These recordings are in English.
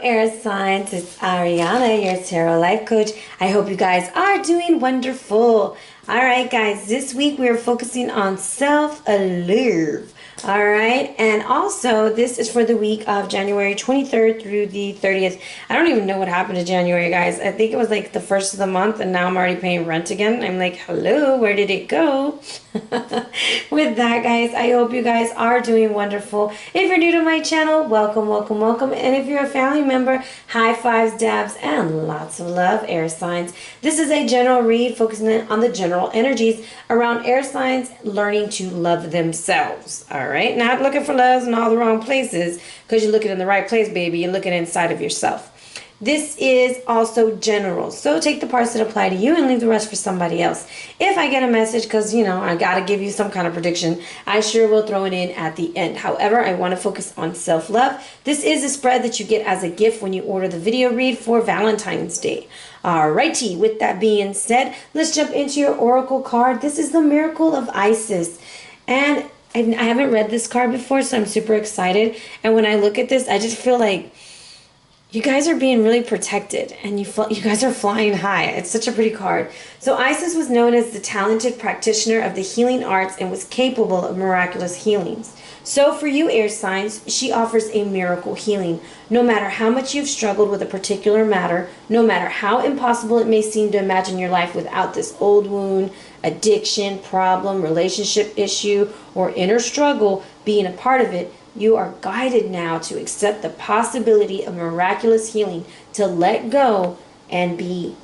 air signs, it's Ariana, your tarot life coach. I hope you guys are doing wonderful. All right, guys, this week we are focusing on self-love. All right, and also this is for the week of January 23rd through the 30th. I don't even know what happened to January, guys. I think it was like the first of the month, and now I'm already paying rent again. I'm like, hello, where did it go? With that, guys, I hope you guys are doing wonderful. If you're new to my channel, welcome, welcome, welcome. And if you're a family member, high fives, dabs, and lots of love, air signs. This is a general read focusing on the general energies around air signs learning to love themselves. All right, not looking for loves in all the wrong places, because you're looking in the right place, baby. You're looking inside of yourself. This is also general, so take the parts that apply to you and leave the rest for somebody else. If I get a message, because, you know, I got to give you some kind of prediction, I sure will throw it in at the end. However, I want to focus on self-love. This is a spread that you get as a gift when you order the video read for Valentine's Day. Alrighty, with that being said, let's jump into your oracle card. This is the Miracle of Isis. And I haven't read this card before, so I'm super excited. And when I look at this, I just feel like you guys are being really protected, and you guys are flying high. It's such a pretty card. So Isis was known as the talented practitioner of the healing arts and was capable of miraculous healings. So for you, air signs, she offers a miracle healing. No matter how much you've struggled with a particular matter, no matter how impossible it may seem to imagine your life without this old wound, addiction, problem, relationship issue, or inner struggle being a part of it, you are guided now to accept the possibility of miraculous healing, to let go and be.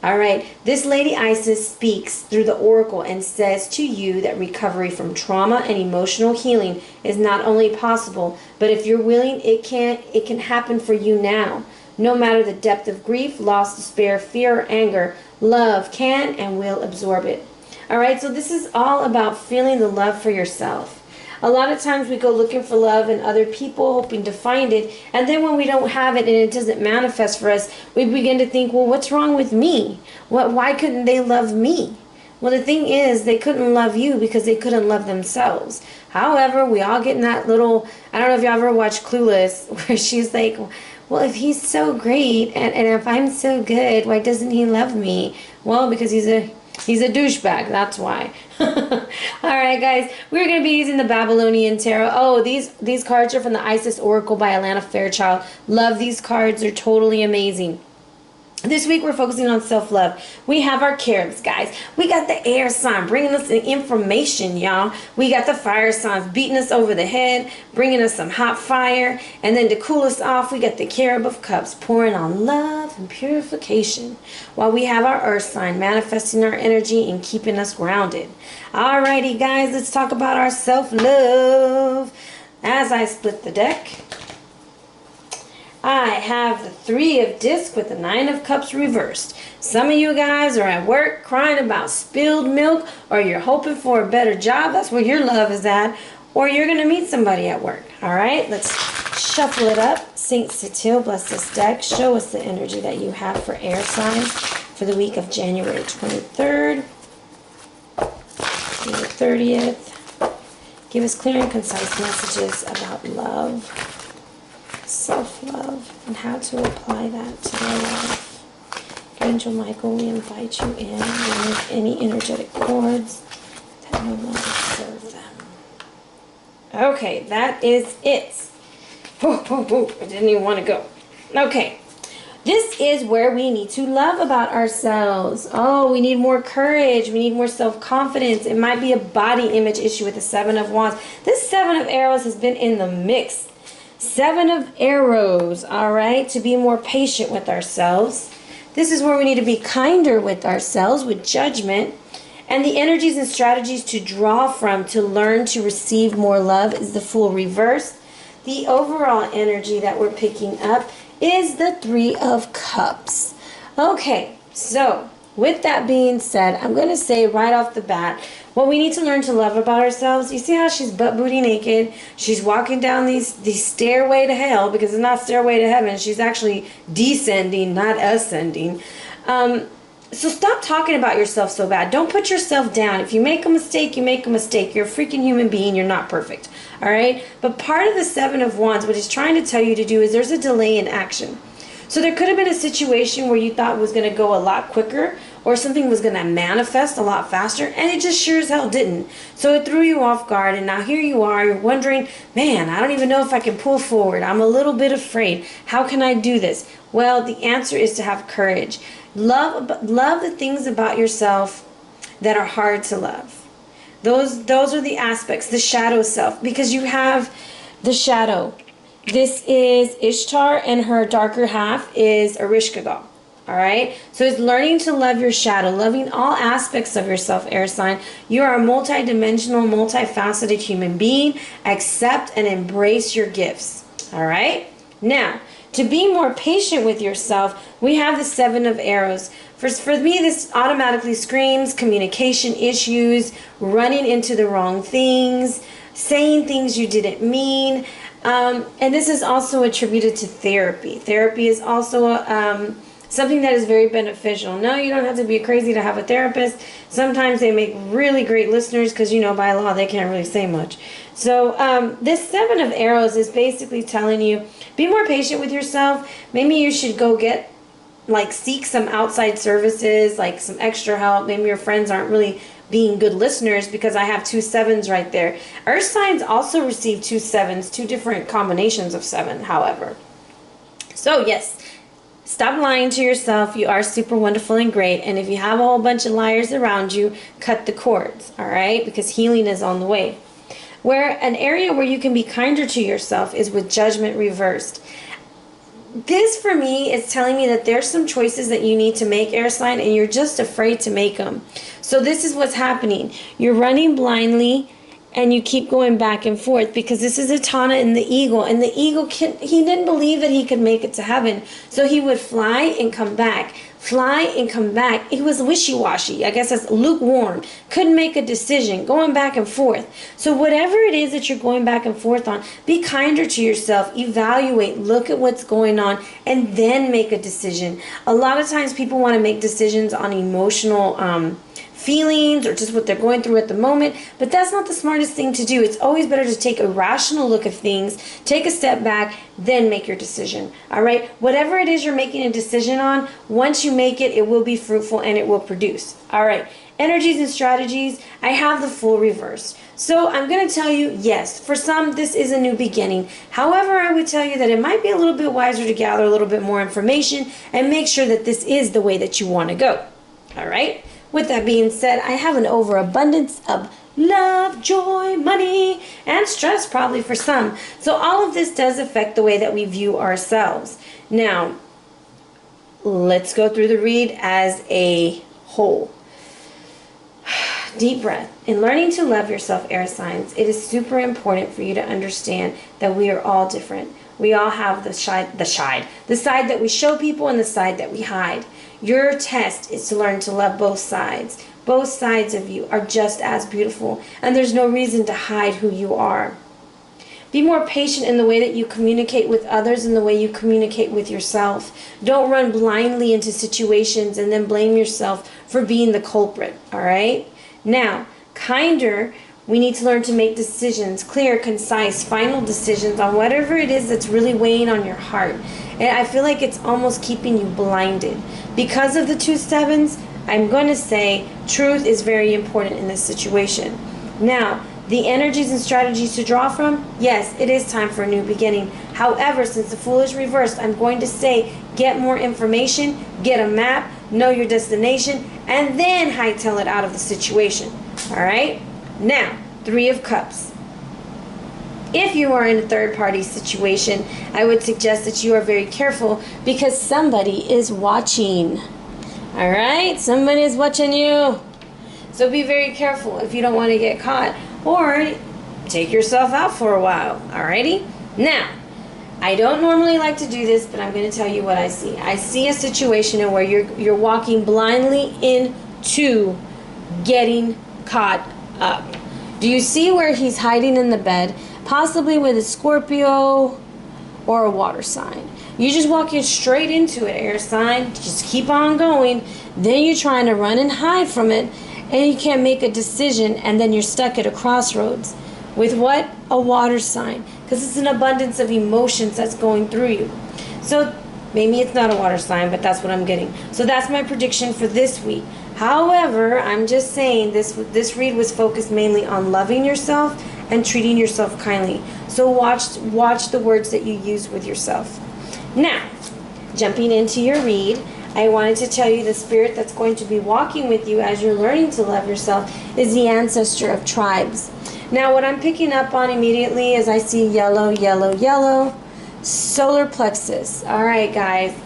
All right, this Lady Isis speaks through the oracle and says to you that recovery from trauma and emotional healing is not only possible, but if you're willing, it can happen for you now. No matter the depth of grief, loss, despair, fear, or anger, love can and will absorb it. All right, so this is all about feeling the love for yourself. A lot of times we go looking for love in other people, hoping to find it, and then when we don't have it and it doesn't manifest for us, we begin to think, well, what's wrong with me? Why couldn't they love me? Well, the thing is, they couldn't love you because they couldn't love themselves. However, we all get in that little, I don't know if y'all ever watched Clueless, where she's like, well, if he's so great and if I'm so good, why doesn't he love me? Well, because he's a douchebag, that's why. Alright, guys, we're going to be using the Babylonian Tarot. Oh, these cards are from the Isis Oracle by Alana Fairchild. Love these cards. They're totally amazing. This week we're focusing on self-love. We have our caribs, guys. We got the air sign bringing us the information, y'all. We got the fire signs beating us over the head, bringing us some hot fire. And then to cool us off, we got the carib of cups pouring on love and purification. While we have our earth sign manifesting our energy and keeping us grounded. Alrighty, guys, let's talk about our self-love. As I split the deck, I have the 3 of discs with the 9 of cups reversed. Some of you guys are at work crying about spilled milk, or you're hoping for a better job. That's where your love is at. Or you're going to meet somebody at work. All right, let's shuffle it up. Saint Cecile, bless this deck. Show us the energy that you have for air signs for the week of January 23rd through the 30th. Give us clear and concise messages about love, self-love, and how to apply that to their life. Angel Michael, we invite you in. Remove any energetic cords that no longer serve them. Okay, that is it. I didn't even want to go. Okay, this is where we need to love about ourselves. Oh, we need more courage. We need more self-confidence. It might be a body image issue with the 7 of Wands. This 7 of Arrows has been in the mix. 7 of Arrows, all right, to be more patient with ourselves. This is where we need to be kinder with ourselves, with judgment. And the energies and strategies to draw from to learn to receive more love is the Fool reverse. The overall energy that we're picking up is the 3 of Cups. Okay, so with that being said, I'm going to say right off the bat, what we need to learn to love about ourselves. You see how she's butt booty naked? She's walking down these stairway to hell, because it's not stairway to heaven. She's actually descending, not ascending. So stop talking about yourself so bad. Don't put yourself down. If you make a mistake, you make a mistake. You're a freaking human being. You're not perfect. All right? But part of the Seven of Wands, what it's trying to tell you to do is there's a delay in action. So there could have been a situation where you thought was going to go a lot quicker, or something was going to manifest a lot faster, and it just sure as hell didn't. So it threw you off guard, and now here you are, you're wondering, man, I don't even know if I can pull forward. I'm a little bit afraid. How can I do this? Well, the answer is to have courage. Love the things about yourself that are hard to love. Those are the aspects, the shadow self, because you have the shadow. This is Ishtar, and her darker half is Erishkigal. All right, so it's learning to love your shadow, loving all aspects of yourself, air sign. You are a multidimensional, multifaceted human being. Accept and embrace your gifts. All right, now to be more patient with yourself, we have the Seven of Arrows. For me, this automatically screams communication issues, running into the wrong things, saying things you didn't mean. And this is also attributed to therapy. Therapy is also something that is very beneficial. No, you don't have to be crazy to have a therapist. Sometimes they make really great listeners because, you know, by law, they can't really say much. So this Seven of Arrows is basically telling you, be more patient with yourself. Maybe you should go get, seek some outside services, like some extra help. Maybe your friends aren't really being good listeners, because I have 2 sevens right there. Earth signs also receive 2 sevens, 2 different combinations of 7, however. So yes, stop lying to yourself. You are super wonderful and great. And if you have a whole bunch of liars around you, cut the cords, all right? Because healing is on the way. Where an area where you can be kinder to yourself is with judgment reversed. This, for me, is telling me that there's some choices that you need to make, air sign, and you're just afraid to make them. So this is what's happening. You're running blindly, and you keep going back and forth, because this is Etana and the eagle. And the eagle, he didn't believe that he could make it to heaven. So he would fly and come back. Fly and come back. He was wishy-washy. I guess that's lukewarm. Couldn't make a decision. Going back and forth. So whatever it is that you're going back and forth on, be kinder to yourself. Evaluate. Look at what's going on. And then make a decision. A lot of times people want to make decisions on emotional feelings or just what they're going through at the moment, but that's not the smartest thing to do. It's always better to take a rational look at things, take a step back, then make your decision. All right, whatever it is you're making a decision on, once you make it, it will be fruitful and it will produce. All right, energies and strategies, I have the full reverse. So I'm going to tell you, yes, for some this is a new beginning. However, I would tell you that it might be a little bit wiser to gather a little bit more information and make sure that this is the way that you want to go. All right. With that being said, I have an overabundance of love, joy, money, and stress probably for some. So all of this does affect the way that we view ourselves. Now, let's go through the read as a whole. Deep breath. In learning to love yourself, air signs, it is super important for you to understand that we are all different. We all have the side that we show people and the side that we hide. Your test is to learn to love both sides. Both sides of you are just as beautiful, and there's no reason to hide who you are. Be more patient in the way that you communicate with others and the way you communicate with yourself. Don't run blindly into situations and then blame yourself for being the culprit, all right? Now, kinder, we need to learn to make decisions, clear, concise, final decisions on whatever it is that's really weighing on your heart. And I feel like it's almost keeping you blinded. Because of the 2 sevens, I'm going to say truth is very important in this situation. Now, the energies and strategies to draw from, yes, it is time for a new beginning. However, since the Fool is reversed, I'm going to say get more information, get a map, know your destination, and then hightail it out of the situation. All right? Now, 3 of Cups. If you are in a third-party situation, I would suggest that you are very careful because somebody is watching. All right? Somebody is watching you. So be very careful if you don't want to get caught, or take yourself out for a while. Alrighty? Now, I don't normally like to do this, but I'm going to tell you what I see. I see a situation in where you're walking blindly into getting caught up. Do you see where he's hiding in the bed? Possibly with a Scorpio or a water sign. You're just walking straight into it, air sign. Just keep on going. Then you're trying to run and hide from it, and you can't make a decision, and then you're stuck at a crossroads. With what? A water sign. Because it's an abundance of emotions that's going through you. So maybe it's not a water sign, but that's what I'm getting. So that's my prediction for this week. However, I'm just saying this read was focused mainly on loving yourself and treating yourself kindly. So watch the words that you use with yourself. Now, jumping into your read, I wanted to tell you the spirit that's going to be walking with you as you're learning to love yourself is the ancestor of tribes. Now, what I'm picking up on immediately is I see yellow, yellow, yellow, solar plexus. All right, guys.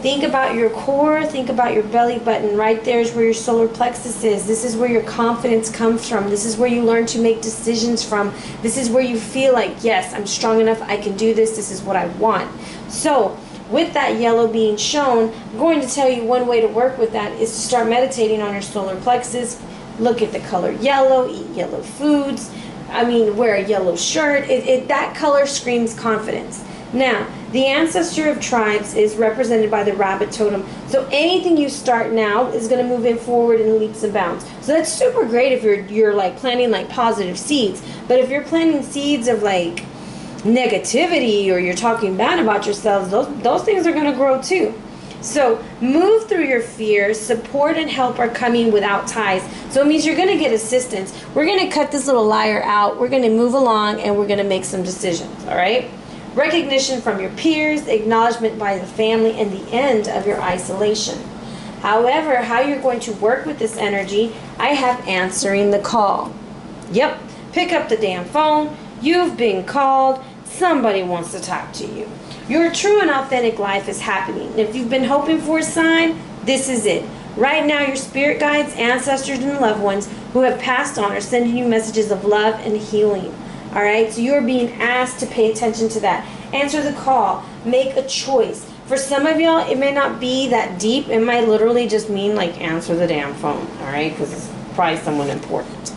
Think about your core. Think about your belly button. Right there is where your solar plexus is. This is where your confidence comes from. This is where you learn to make decisions from. This is where you feel like, yes, I'm strong enough. I can do this. This is what I want. So, with that yellow being shown, I'm going to tell you one way to work with that is to start meditating on your solar plexus. Look at the color yellow. Eat yellow foods. Wear a yellow shirt. That color screams confidence. Now, the ancestor of tribes is represented by the rabbit totem. So anything you start now is going to move in forward in leaps and bounds. So that's super great if you're like planting like positive seeds. But if you're planting seeds of like negativity or you're talking bad about yourselves, those things are going to grow too. So move through your fears. Support and help are coming without ties. So it means you're going to get assistance. We're going to cut this little liar out. We're going to move along and we're going to make some decisions. All right. Recognition from your peers, acknowledgement by the family, and the end of your isolation. However, how you're going to work with this energy, I have answering the call. Yep, pick up the damn phone. You've been called. Somebody wants to talk to you. Your true and authentic life is happening. If you've been hoping for a sign, this is it. Right now, your spirit guides, ancestors, and loved ones who have passed on are sending you messages of love and healing. All right, so you're being asked to pay attention to that. Answer the call. Make a choice. For some of y'all, it may not be that deep. It might literally just mean like answer the damn phone. All right, because it's probably someone important.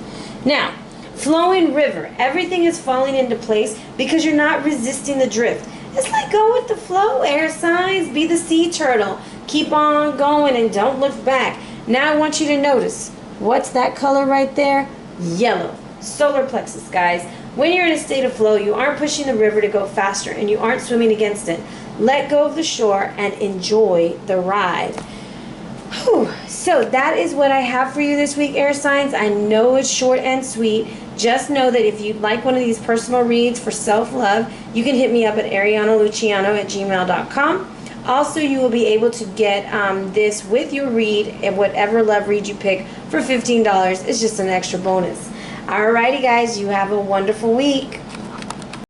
Now, flowing river. Everything is falling into place because you're not resisting the drift. It's like go with the flow, air signs. Be the sea turtle. Keep on going and don't look back. Now I want you to notice. What's that color right there? Yellow. Solar plexus, guys. When you're in a state of flow, you aren't pushing the river to go faster and you aren't swimming against it. Let go of the shore and enjoy the ride. Whew. So that is what I have for you this week, air signs. I know it's short and sweet. Just know that if you'd like one of these personal reads for self-love, you can hit me up at arianaluciano@gmail.com. Also, you will be able to get this with your read and whatever love read you pick for $15. It's just an extra bonus. Alrighty, guys, you have a wonderful week.